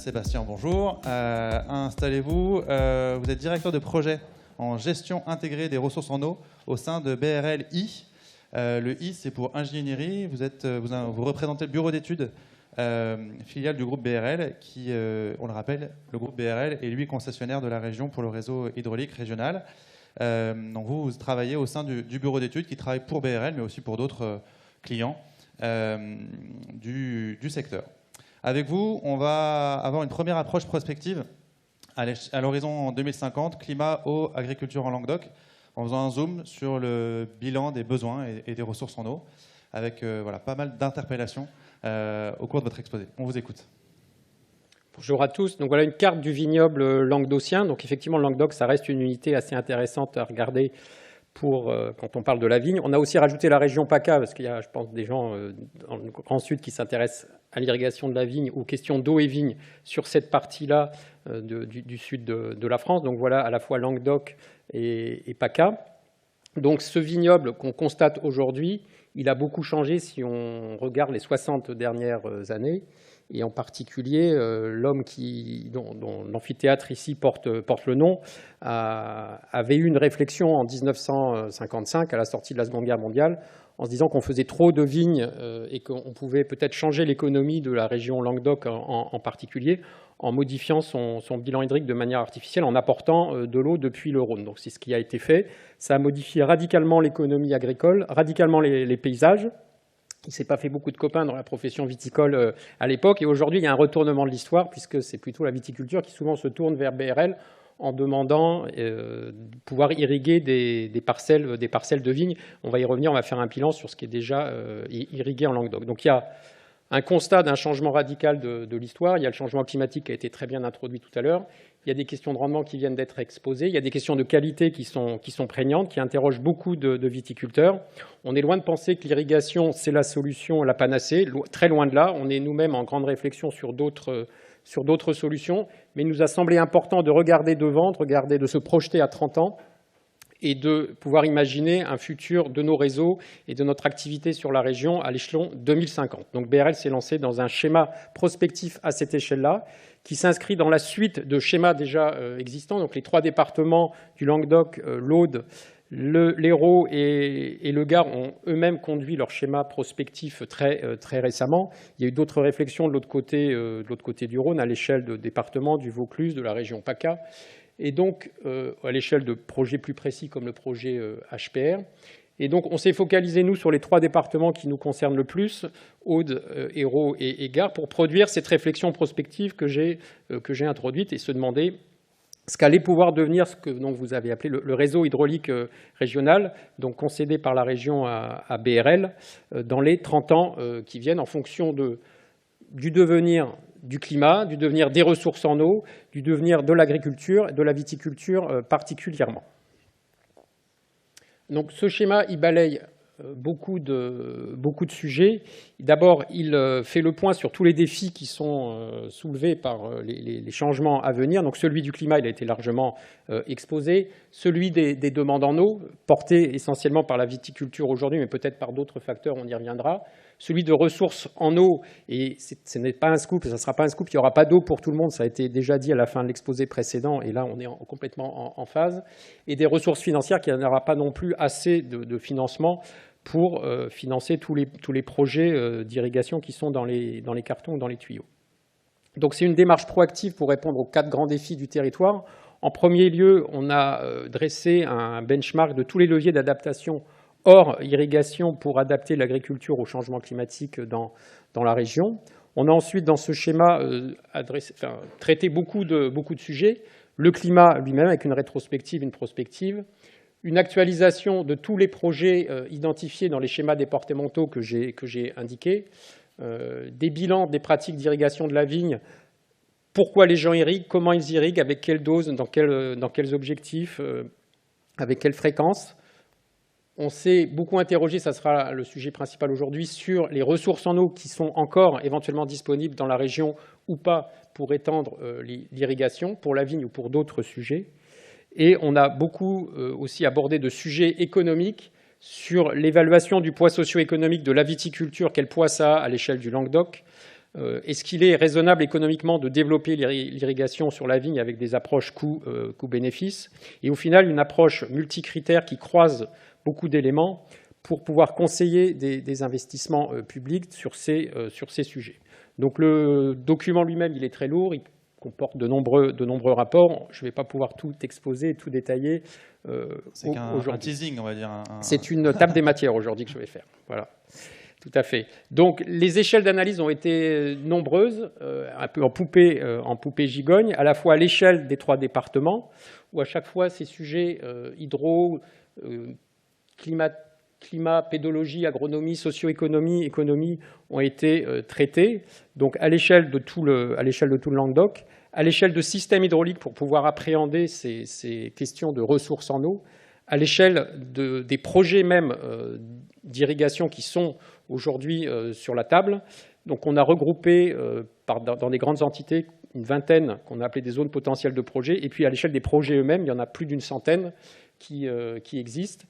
Sébastien, bonjour. Installez-vous. Vous êtes directeur de projet en gestion intégrée des ressources en eau au sein de BRL I. Le I, c'est pour ingénierie. Vous représentez le bureau d'études filiale du groupe BRL, qui, on le rappelle, le groupe BRL est lui concessionnaire de la région pour le réseau hydraulique régional. Donc vous travaillez au sein du bureau d'études qui travaille pour BRL, mais aussi pour d'autres clients du secteur. Avec vous, on va avoir une première approche prospective à l'horizon 2050, climat, eau, agriculture en Languedoc, en faisant un zoom sur le bilan des besoins et des ressources en eau, avec voilà, pas mal d'interpellations au cours de votre exposé. On vous écoute. Bonjour à tous. Donc voilà une carte du vignoble languedocien. Donc effectivement, le Languedoc, ça reste une unité assez intéressante à regarder quand on parle de la vigne. On a aussi rajouté la région PACA, parce qu'il y a, je pense, des gens dans le Grand Sud qui s'intéressent à l'irrigation de la vigne, aux questions d'eau et vigne sur cette partie-là du sud de la France. Donc voilà à la fois Languedoc et PACA. Donc ce vignoble qu'on constate aujourd'hui, il a beaucoup changé si on regarde les 60 dernières années. Et en particulier, l'homme dont l'amphithéâtre ici porte le nom, avait eu une réflexion en 1955, à la sortie de la Seconde Guerre mondiale, en se disant qu'on faisait trop de vignes et qu'on pouvait peut-être changer l'économie de la région Languedoc en particulier, en modifiant son bilan hydrique de manière artificielle, en apportant de l'eau depuis le Rhône. Donc c'est ce qui a été fait. Ça a modifié radicalement l'économie agricole, radicalement les paysages. Il ne s'est pas fait beaucoup de copains dans la profession viticole à l'époque. Et aujourd'hui, il y a un retournement de l'histoire, puisque c'est plutôt la viticulture qui souvent se tourne vers BRL en demandant de pouvoir irriguer des parcelles de vignes. On va y revenir, on va faire un bilan sur ce qui est déjà irrigué en Languedoc. Donc il y a un constat d'un changement radical de l'histoire. Il y a le changement climatique qui a été très bien introduit tout à l'heure. Il y a des questions de rendement qui viennent d'être exposées. Il y a des questions de qualité qui sont prégnantes, qui interrogent beaucoup de viticulteurs. On est loin de penser que l'irrigation, c'est la solution, la panacée. Très loin de là. On est nous-mêmes en grande réflexion sur d'autres solutions. Mais il nous a semblé important de regarder devant, de se projeter à 30 ans et de pouvoir imaginer un futur de nos réseaux et de notre activité sur la région à l'échelon 2050. Donc BRL s'est lancé dans un schéma prospectif à cette échelle-là, qui s'inscrit dans la suite de schémas déjà existants. Donc les 3 départements du Languedoc, l'Aude, l'Hérault et le Gard ont eux-mêmes conduit leur schéma prospectif très récemment. Il y a eu d'autres réflexions de l'autre côté du Rhône, à l'échelle de départements, du Vaucluse, de la région PACA, et donc à l'échelle de projets plus précis comme le projet HPR. Et donc on s'est focalisé, nous, sur les 3 départements qui nous concernent le plus, Aude, Hérault et Gard, pour produire cette réflexion prospective que j'ai introduite et se demander ce qu'allait pouvoir devenir ce que donc, vous avez appelé le réseau hydraulique régional, donc concédé par la région à BRL, dans les 30 ans qui viennent, en fonction du devenir du climat, du devenir des ressources en eau, du devenir de l'agriculture et de la viticulture particulièrement. Donc ce schéma, il balaye beaucoup de sujets. D'abord, il fait le point sur tous les défis qui sont soulevés par les changements à venir. Donc celui du climat, il a été largement exposé. Celui des demandes en eau, porté essentiellement par la viticulture aujourd'hui, mais peut-être par d'autres facteurs, on y reviendra. Celui de ressources en eau, et ce n'est pas un scoop, ça ne sera pas un scoop, il n'y aura pas d'eau pour tout le monde, ça a été déjà dit à la fin de l'exposé précédent, et là on est complètement en phase. Et des ressources financières, qu'il n'y en aura pas non plus assez de financement pour financer tous les projets d'irrigation qui sont dans les cartons ou dans les tuyaux. Donc c'est une démarche proactive pour répondre aux 4 grands défis du territoire. En premier lieu, on a dressé un benchmark de tous les leviers d'adaptation hors irrigation pour adapter l'agriculture au changement climatique dans la région. On a ensuite, dans ce schéma, traité beaucoup de sujets. Le climat lui-même, avec une rétrospective, une prospective. Une actualisation de tous les projets identifiés dans les schémas départementaux que j'ai indiqués. Des bilans des pratiques d'irrigation de la vigne. Pourquoi les gens irriguent, comment ils irriguent, avec quelle dose, dans quels objectifs, avec quelle fréquence. On s'est beaucoup interrogé, ça sera le sujet principal aujourd'hui, sur les ressources en eau qui sont encore éventuellement disponibles dans la région ou pas pour étendre l'irrigation, pour la vigne ou pour d'autres sujets. Et on a beaucoup aussi abordé de sujets économiques sur l'évaluation du poids socio-économique de la viticulture, quel poids ça a à l'échelle du Languedoc, Est-ce qu'il est raisonnable économiquement de développer l'irrigation sur la vigne avec des approches coût-bénéfice et au final une approche multicritère qui croise beaucoup d'éléments pour pouvoir conseiller des investissements publics sur ces sujets. Donc le document lui-même, il est très lourd, il comporte de nombreux rapports. Je ne vais pas pouvoir tout exposer, tout détailler. C'est un teasing, on va dire. C'est une table des matières aujourd'hui que je vais faire. Voilà. Tout à fait. Donc, les échelles d'analyse ont été nombreuses, un peu en poupée gigogne, à la fois à l'échelle des 3 départements, où à chaque fois ces sujets hydro, climat, pédologie, agronomie, socio-économie, économie ont été traités. Donc, à l'échelle de tout le Languedoc, à l'échelle de systèmes hydrauliques pour pouvoir appréhender ces questions de ressources en eau, à l'échelle des projets même d'irrigation qui sont aujourd'hui sur la table. Donc on a regroupé dans des grandes entités une vingtaine qu'on a appelé des zones potentielles de projets. Et puis à l'échelle des projets eux-mêmes, il y en a plus d'une centaine qui existent.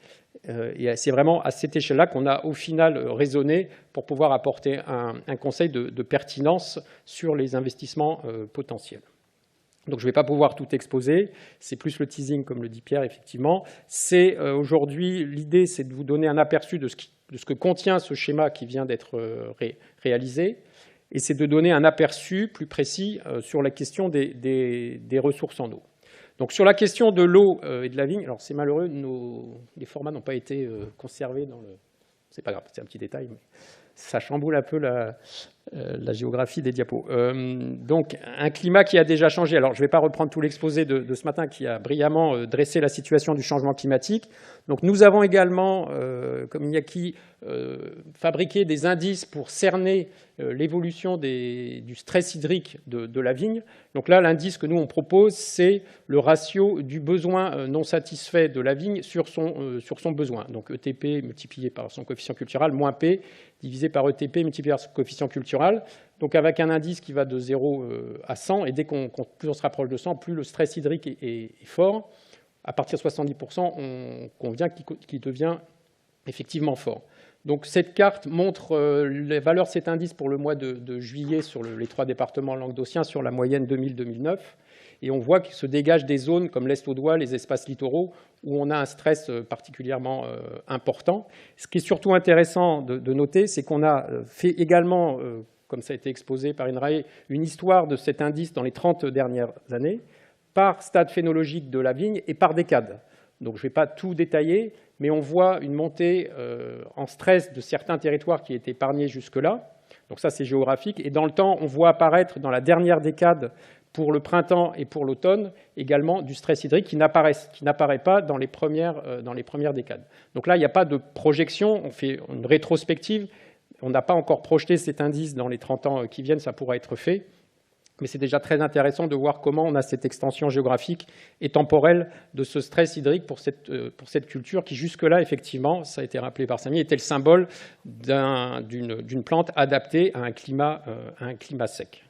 Et c'est vraiment à cette échelle-là qu'on a au final raisonné pour pouvoir apporter un conseil de pertinence sur les investissements potentiels. Donc je ne vais pas pouvoir tout exposer, c'est plus le teasing comme le dit Pierre effectivement. C'est aujourd'hui, l'idée c'est de vous donner un aperçu de ce que contient ce schéma qui vient d'être réalisé et c'est de donner un aperçu plus précis sur la question des ressources en eau. Donc sur la question de l'eau et de la vigne, alors c'est malheureux, les formats n'ont pas été conservés dans le... C'est pas grave, c'est un petit détail, mais ça chamboule un peu la géographie des diapos. Donc, un climat qui a déjà changé. Alors, je ne vais pas reprendre tout l'exposé de ce matin qui a brillamment dressé la situation du changement climatique. Donc, nous avons également, comme Iñaki, fabriqué des indices pour cerner l'évolution du stress hydrique de la vigne. Donc là, l'indice que nous, on propose, c'est le ratio du besoin non satisfait de la vigne sur son besoin. Donc, ETP multiplié par son coefficient cultural, moins P, divisé par ETP multiplié par son coefficient cultural. Donc avec un indice qui va de 0 à 100, et plus on se rapproche de 100, plus le stress hydrique est fort. À partir de 70%, on convient qu'il devient effectivement fort. Donc cette carte montre les valeurs de cet indice pour le mois de juillet sur les 3 départements languedociens sur la moyenne 2000-2009. Et on voit qu'il se dégage des zones comme l'Est audois, les espaces littoraux, où on a un stress particulièrement important. Ce qui est surtout intéressant de noter, c'est qu'on a fait également, comme ça a été exposé par INRAE, une histoire de cet indice dans les 30 dernières années, par stade phénologique de la vigne et par décade. Donc je ne vais pas tout détailler, mais on voit une montée en stress de certains territoires qui étaient épargnés jusque-là. Donc ça, c'est géographique. Et dans le temps, on voit apparaître dans la dernière décade, pour le printemps et pour l'automne, également du stress hydrique qui n'apparaît pas dans les premières décades. Donc là, il n'y a pas de projection, on fait une rétrospective. On n'a pas encore projeté cet indice dans les 30 ans qui viennent, ça pourra être fait. Mais c'est déjà très intéressant de voir comment on a cette extension géographique et temporelle de ce stress hydrique pour cette culture qui, jusque-là, effectivement, ça a été rappelé par Samy, était le symbole d'une plante adaptée à un climat sec.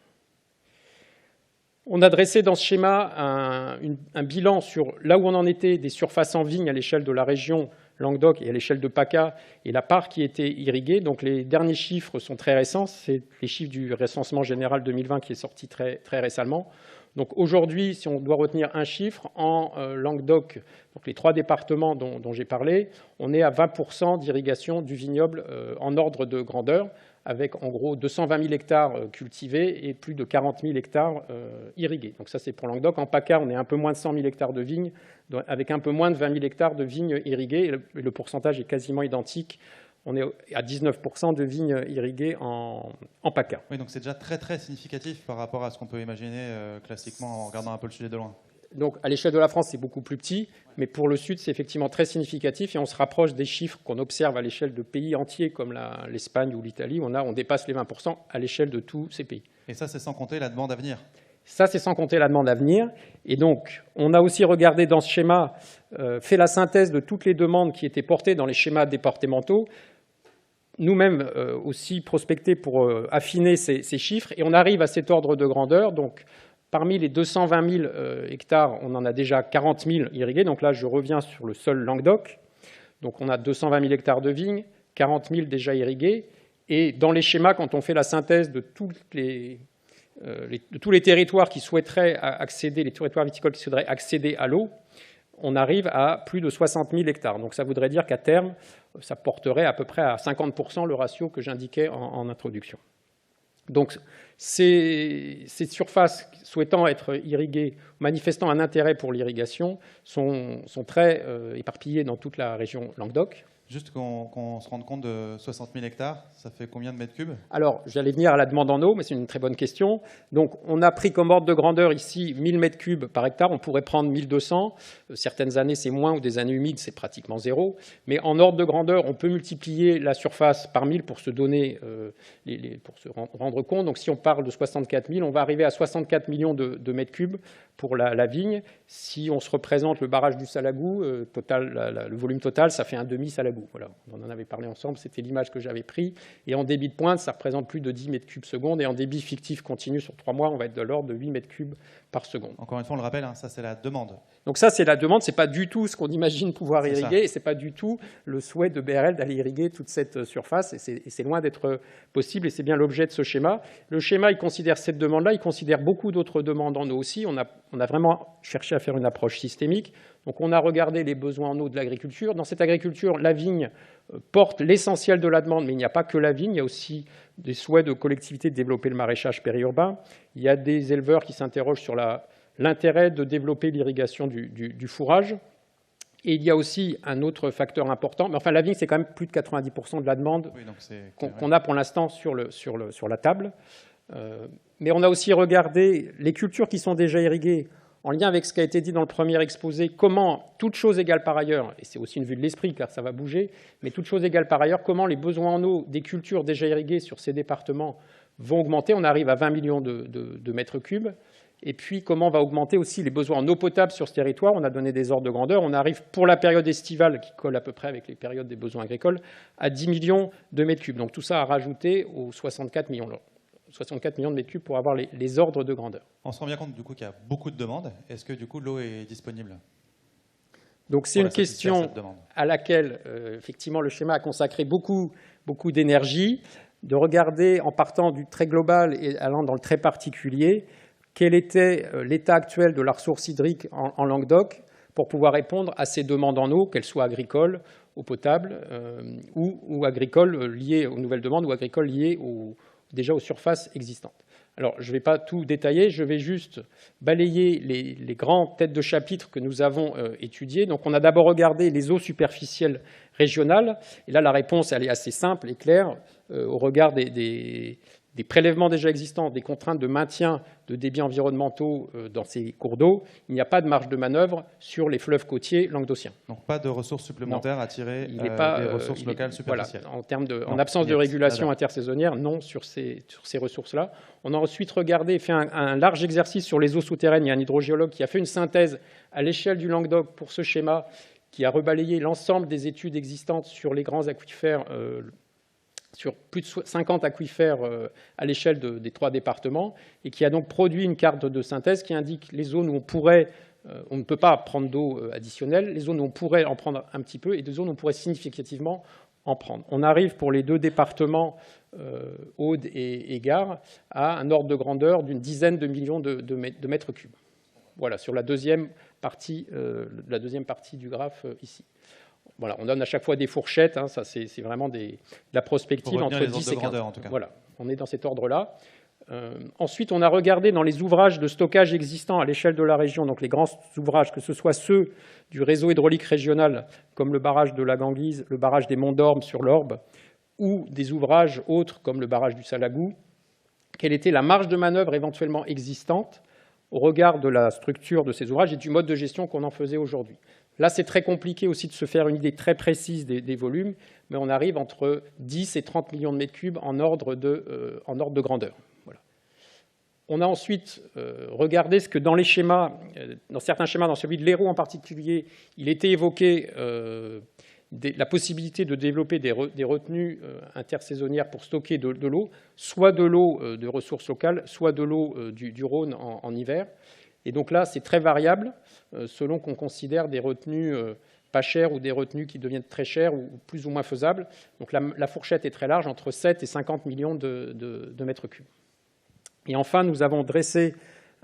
On a dressé dans ce schéma un bilan sur là où on en était des surfaces en vigne à l'échelle de la région Languedoc et à l'échelle de PACA et la part qui était irriguée. Donc les derniers chiffres sont très récents, c'est les chiffres du recensement général 2020 qui est sorti très, très récemment. Donc aujourd'hui, si on doit retenir un chiffre, en Languedoc, donc les 3 départements dont j'ai parlé, on est à 20% d'irrigation du vignoble en ordre de grandeur, avec en gros 220 000 hectares cultivés et plus de 40 000 hectares irrigués. Donc ça, c'est pour Languedoc. En PACA, on est un peu moins de 100 000 hectares de vignes, avec un peu moins de 20 000 hectares de vignes irriguées. Et le pourcentage est quasiment identique. On est à 19% de vignes irriguées en PACA. Oui, donc c'est déjà très, très significatif par rapport à ce qu'on peut imaginer classiquement en regardant un peu le sujet de loin. Donc, à l'échelle de la France, c'est beaucoup plus petit, mais pour le Sud, c'est effectivement très significatif et on se rapproche des chiffres qu'on observe à l'échelle de pays entiers comme l'Espagne ou l'Italie, où on dépasse les 20% à l'échelle de tous ces pays. Et ça, c'est sans compter la demande à venir. Ça, c'est sans compter la demande à venir. Et donc, on a aussi regardé dans ce schéma, fait la synthèse de toutes les demandes qui étaient portées dans les schémas départementaux, nous-mêmes aussi prospectés pour affiner ces chiffres, et on arrive à cet ordre de grandeur. Donc, parmi les 220 000 hectares, on en a déjà 40 000 irrigués. Donc là, je reviens sur le seul Languedoc. Donc on a 220 000 hectares de vignes, 40 000 déjà irrigués. Et dans les schémas, quand on fait la synthèse de tous les territoires qui souhaiteraient accéder, les territoires viticoles qui souhaiteraient accéder à l'eau, on arrive à plus de 60 000 hectares. Donc ça voudrait dire qu'à terme, ça porterait à peu près à 50% le ratio que j'indiquais en introduction. Donc ces surfaces souhaitant être irriguées, manifestant un intérêt pour l'irrigation, sont très éparpillées dans toute la région Languedoc. Juste qu'on se rende compte de 60 000 hectares, ça fait combien de mètres cubes? Alors, j'allais venir à la demande en eau, mais c'est une très bonne question. Donc, on a pris comme ordre de grandeur ici 1000 mètres cubes par hectare. On pourrait prendre 1200. Certaines années, c'est moins, ou des années humides, c'est pratiquement zéro. Mais en ordre de grandeur, on peut multiplier la surface par 1000 pour se donner, pour se rendre compte. Donc, si on parle de 64 000, on va arriver à 64 millions de mètres cubes pour la vigne. Si on se représente le barrage du Salagou, le volume total, ça fait un demi-Salagou. Voilà, on en avait parlé ensemble, c'était l'image que j'avais prise. Et en débit de pointe, ça représente plus de 10 mètres cubes seconde. Et en débit fictif continu sur 3 mois, on va être de l'ordre de 8 mètres cubes par seconde. Encore une fois, on le rappelle, hein, ça c'est la demande. Donc ça, c'est la demande. Ce n'est pas du tout ce qu'on imagine pouvoir irriguer. Et ce n'est pas du tout le souhait de BRL d'aller irriguer toute cette surface. Et c'est loin d'être possible. Et c'est bien l'objet de ce schéma. Le schéma, il considère cette demande-là. Il considère beaucoup d'autres demandes en eau aussi. On a vraiment cherché à faire une approche systémique. Donc on a regardé les besoins en eau de l'agriculture. Dans cette agriculture, la vigne porte l'essentiel de la demande, mais il n'y a pas que la vigne, il y a aussi des souhaits de collectivités de développer le maraîchage périurbain. Il y a des éleveurs qui s'interrogent sur l'intérêt de développer l'irrigation du fourrage. Et il y a aussi un autre facteur important, mais enfin la vigne, c'est quand même plus de 90% de la demande qu'on a pour l'instant sur la table. Mais on a aussi regardé les cultures qui sont déjà irriguées, en lien avec ce qui a été dit dans le premier exposé, comment, toutes choses égales par ailleurs, et c'est aussi une vue de l'esprit car ça va bouger, mais toutes choses égales par ailleurs, comment les besoins en eau des cultures déjà irriguées sur ces départements vont augmenter. On arrive à 20 millions de mètres cubes. Et puis, comment va augmenter aussi les besoins en eau potable sur ce territoire. On a donné des ordres de grandeur. On arrive, pour la période estivale, qui colle à peu près avec les périodes des besoins agricoles, à 10 millions de mètres cubes. Donc tout ça a rajouté aux 64 millions là. 64 millions de mètres cubes pour avoir les ordres de grandeur. On se rend bien compte du coup qu'il y a beaucoup de demandes. Est-ce que du coup l'eau est disponible? Donc c'est une question à laquelle effectivement le schéma a consacré beaucoup d'énergie, de regarder en partant du très global et allant dans le très particulier quel était l'état actuel de la ressource hydrique en Languedoc pour pouvoir répondre à ces demandes en eau, qu'elles soient agricoles, eau potable ou agricoles liées aux nouvelles demandes ou agricoles liées déjà aux surfaces existantes. Alors, je ne vais pas tout détailler, je vais juste balayer les grandes têtes de chapitre que nous avons étudiées. Donc, on a d'abord regardé les eaux superficielles régionales. Et là, la réponse, elle est assez simple et claire au regard des prélèvements déjà existants, des contraintes de maintien de débits environnementaux dans ces cours d'eau. Il n'y a pas de marge de manœuvre sur les fleuves côtiers languedociens. Donc pas de ressources supplémentaires à tirer des ressources locales superficielles. Voilà, en absence de régulation intersaisonnière, non sur ces ressources-là. On a ensuite regardé, fait un large exercice sur les eaux souterraines. Il y a un hydrogéologue qui a fait une synthèse à l'échelle du Languedoc pour ce schéma, qui a rebalayé l'ensemble des études existantes sur les grands aquifères, sur plus de 50 aquifères à l'échelle des 3 départements, et qui a donc produit une carte de synthèse qui indique les zones où on ne peut pas prendre d'eau additionnelle, les zones où on pourrait en prendre un petit peu, et des zones où on pourrait significativement en prendre. On arrive pour les 2 départements, Aude et Gard, à un ordre de grandeur d'une dizaine de millions de mètres cubes. Voilà, sur la deuxième partie du graphe ici. Voilà, on donne à chaque fois des fourchettes, hein, ça c'est vraiment de la prospective entre 10 et 15. En tout cas. Voilà, on est dans cet ordre-là. Ensuite, on a regardé dans les ouvrages de stockage existants à l'échelle de la région, donc les grands ouvrages, que ce soit ceux du réseau hydraulique régional, comme le barrage de la Ganguise, le barrage des Monts d'Orme sur l'Orbe, ou des ouvrages autres comme le barrage du Salagou, quelle était la marge de manœuvre éventuellement existante au regard de la structure de ces ouvrages et du mode de gestion qu'on en faisait aujourd'hui. Là, c'est très compliqué aussi de se faire une idée très précise des volumes, mais on arrive entre 10 et 30 millions de mètres cubes en ordre de grandeur. Voilà. On a ensuite regardé ce que dans les schémas, dans certains schémas, dans celui de l'Hérault en particulier, il était évoqué la possibilité de développer des retenues intersaisonnières pour stocker de l'eau, soit de l'eau de ressources locales, soit de l'eau du Rhône en hiver. Et donc là, c'est très variable selon qu'on considère des retenues pas chères ou des retenues qui deviennent très chères ou plus ou moins faisables. Donc la fourchette est très large, entre 7 et 50 millions de mètres cubes. Et enfin, nous avons dressé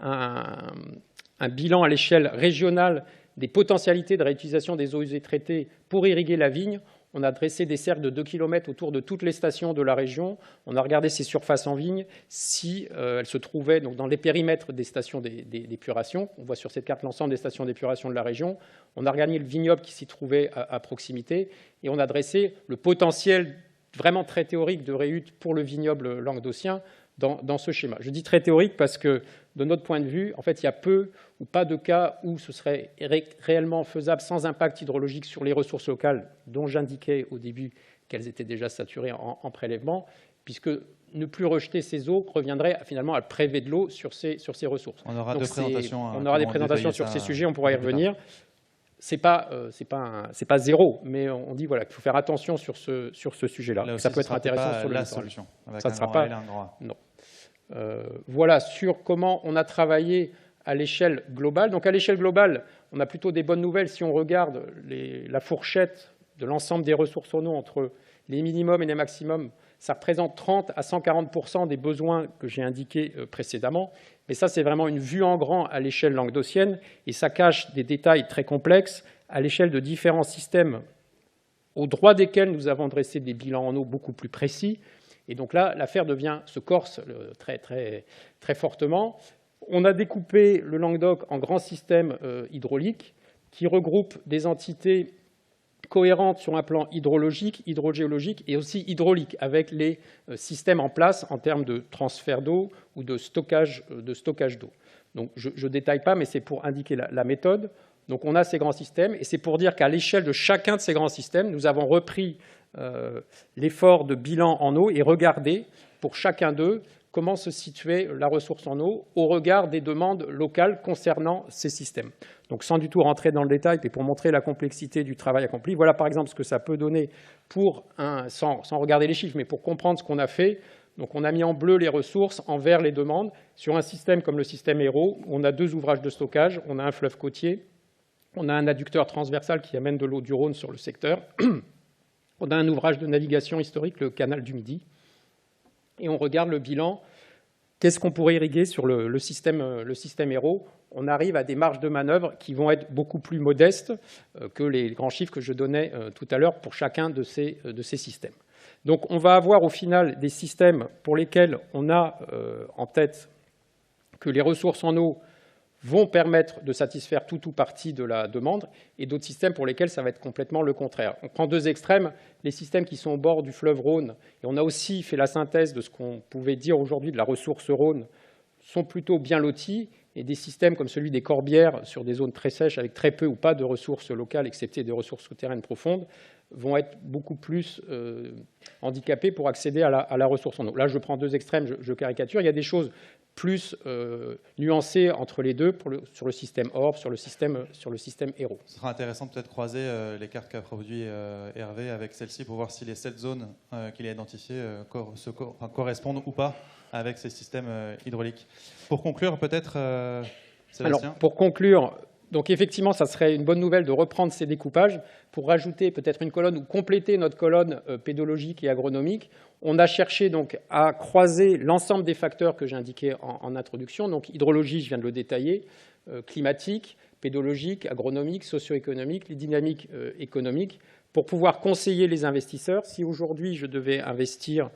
un bilan à l'échelle régionale des potentialités de réutilisation des eaux usées traitées pour irriguer la vigne. On a dressé des cercles de 2 km autour de toutes les stations de la région. On a regardé ces surfaces en vigne, si elles se trouvaient donc, dans les périmètres des stations d'épuration. On voit sur cette carte l'ensemble des stations d'épuration de la région. On a regardé le vignoble qui s'y trouvait à proximité. Et on a dressé le potentiel vraiment très théorique de réhute pour le vignoble languedocien dans ce schéma. Je dis très théorique parce que, de notre point de vue, en fait, il y a peu ou pas de cas où ce serait réellement faisable sans impact hydrologique sur les ressources locales, dont j'indiquais au début qu'elles étaient déjà saturées en prélèvement, puisque ne plus rejeter ces eaux reviendrait finalement à prélever de l'eau sur ces ressources. On aura des présentations sur ces sujets, on pourra y revenir. C'est pas zéro, mais on dit voilà, qu'il faut faire attention sur ce sujet-là. Ça peut être intéressant sur la solution. Ça ne sera pas. Non. Voilà sur comment on a travaillé à l'échelle globale. Donc à l'échelle globale, on a plutôt des bonnes nouvelles si on regarde la fourchette de l'ensemble des ressources en eau entre les minimums et les maximums. Ça représente 30 à 140% des besoins que j'ai indiqués précédemment. Mais ça, c'est vraiment une vue en grand à l'échelle languedocienne et ça cache des détails très complexes à l'échelle de différents systèmes au droit desquels nous avons dressé des bilans en eau beaucoup plus précis. Et donc là, l'affaire se corse très, très, très fortement. On a découpé le Languedoc en grands systèmes hydrauliques qui regroupent des entités cohérentes sur un plan hydrologique, hydrogéologique et aussi hydraulique, avec les systèmes en place en termes de transfert d'eau ou de stockage d'eau. Donc je ne détaille pas, mais c'est pour indiquer la méthode. Donc on a ces grands systèmes, et c'est pour dire qu'à l'échelle de chacun de ces grands systèmes, nous avons repris l'effort de bilan en eau et regardé pour chacun d'eux comment se situait la ressource en eau au regard des demandes locales concernant ces systèmes. Donc sans du tout rentrer dans le détail, mais pour montrer la complexité du travail accompli, voilà par exemple ce que ça peut donner sans regarder les chiffres, mais pour comprendre ce qu'on a fait. Donc on a mis en bleu les ressources, en vert les demandes. Sur un système comme le système Hérault, on a 2 ouvrages de stockage, on a un fleuve côtier, on a un adducteur transversal qui amène de l'eau du Rhône sur le secteur, on a un ouvrage de navigation historique, le canal du Midi, et on regarde le bilan. Qu'est-ce qu'on pourrait irriguer sur le système Hérault? On arrive à des marges de manœuvre qui vont être beaucoup plus modestes que les grands chiffres que je donnais tout à l'heure pour chacun de ces systèmes. Donc on va avoir au final des systèmes pour lesquels on a en tête que les ressources en eau vont permettre de satisfaire tout ou partie de la demande, et d'autres systèmes pour lesquels ça va être complètement le contraire. On prend 2 extrêmes, les systèmes qui sont au bord du fleuve Rhône, et on a aussi fait la synthèse de ce qu'on pouvait dire aujourd'hui de la ressource Rhône, sont plutôt bien lotis, et des systèmes comme celui des Corbières, sur des zones très sèches, avec très peu ou pas de ressources locales, excepté des ressources souterraines profondes, vont être beaucoup plus handicapés pour accéder à la ressource en eau. Là, je prends 2 extrêmes, je caricature. Il y a des choses plus nuancées entre les deux sur le système Orbe, sur le système Hérault. Ce sera intéressant peut-être croiser les cartes qu'a produit Hervé avec celle-ci pour voir si les 7 zones qu'il a identifiées correspondent ou pas avec ces systèmes hydrauliques. Pour conclure, peut-être, Sébastien. Alors, pour conclure, donc effectivement, ça serait une bonne nouvelle de reprendre ces découpages pour rajouter peut-être une colonne ou compléter notre colonne pédologique et agronomique. On a cherché donc à croiser l'ensemble des facteurs que j'ai indiqués en introduction. Donc hydrologie, je viens de le détailler, climatique, pédologique, agronomique, socio-économique, les dynamiques économiques, pour pouvoir conseiller les investisseurs. Si aujourd'hui je devais investir,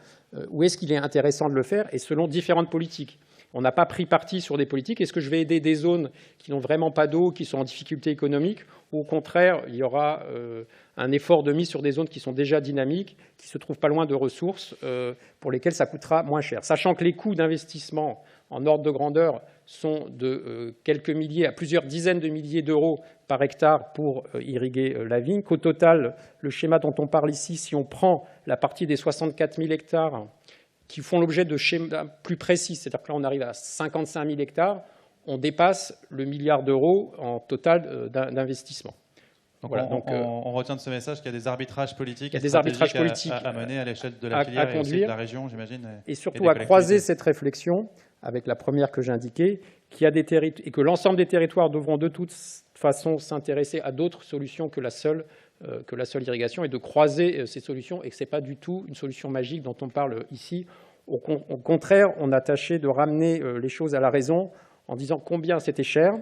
où est-ce qu'il est intéressant de le faire, et selon différentes politiques. On n'a pas pris parti sur des politiques. Est-ce que je vais aider des zones qui n'ont vraiment pas d'eau, qui sont en difficulté économique, ou au contraire, il y aura un effort de mise sur des zones qui sont déjà dynamiques, qui se trouvent pas loin de ressources, pour lesquelles ça coûtera moins cher. Sachant que les coûts d'investissement en ordre de grandeur sont de quelques milliers à plusieurs dizaines de milliers d'euros par hectare pour irriguer la vigne, qu'au total, le schéma dont on parle ici, si on prend la partie des 64 000 hectares qui font l'objet de schémas plus précis, c'est-à-dire que là on arrive à 55 000 hectares, on dépasse le milliard d'euros en total d'investissement. Voilà, on retient de ce message qu'il y a des arbitrages politiques, à mener à l'échelle de la filière et aussi de la région, j'imagine. Et surtout à croiser cette réflexion avec la première que j'ai indiquée, et que l'ensemble des territoires devront de toute façon s'intéresser à d'autres solutions que la seule irrigation et de croiser ces solutions, et que ce n'est pas du tout une solution magique dont on parle ici. Au contraire, on a tâché de ramener les choses à la raison en disant combien c'était cher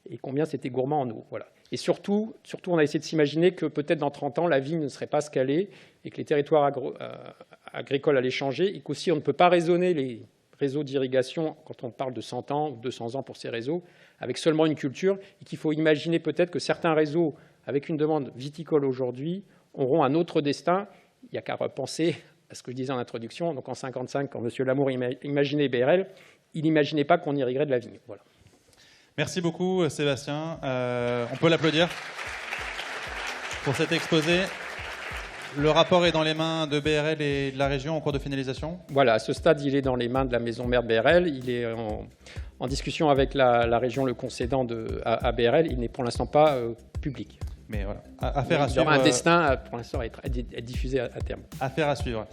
et combien c'était gourmand en eau. Voilà. Et surtout, on a essayé de s'imaginer que peut-être dans 30 ans, la vigne ne serait pas ce qu'elle est et que les territoires agricoles allaient changer, et qu'aussi on ne peut pas raisonner les réseaux d'irrigation quand on parle de 100 ans ou 200 ans pour ces réseaux avec seulement une culture, et qu'il faut imaginer peut-être que certains réseaux avec une demande viticole aujourd'hui auront un autre destin. Il n'y a qu'à repenser à ce que je disais en introduction. Donc en 1955, quand M. Lamour imaginait BRL, il n'imaginait pas qu'on irriguerait de la vigne. Voilà. Merci beaucoup, Sébastien. On peut l'applaudir pour cet exposé. Le rapport est dans les mains de BRL et de la région en cours de finalisation. Voilà, à ce stade, il est dans les mains de la maison mère BRL. Il est en discussion avec la région le concédant à BRL. Il n'est pour l'instant pas public. Mais voilà, affaire à il suivre. aura un destin, pour l'instant, à être diffusé à terme. Affaire à suivre.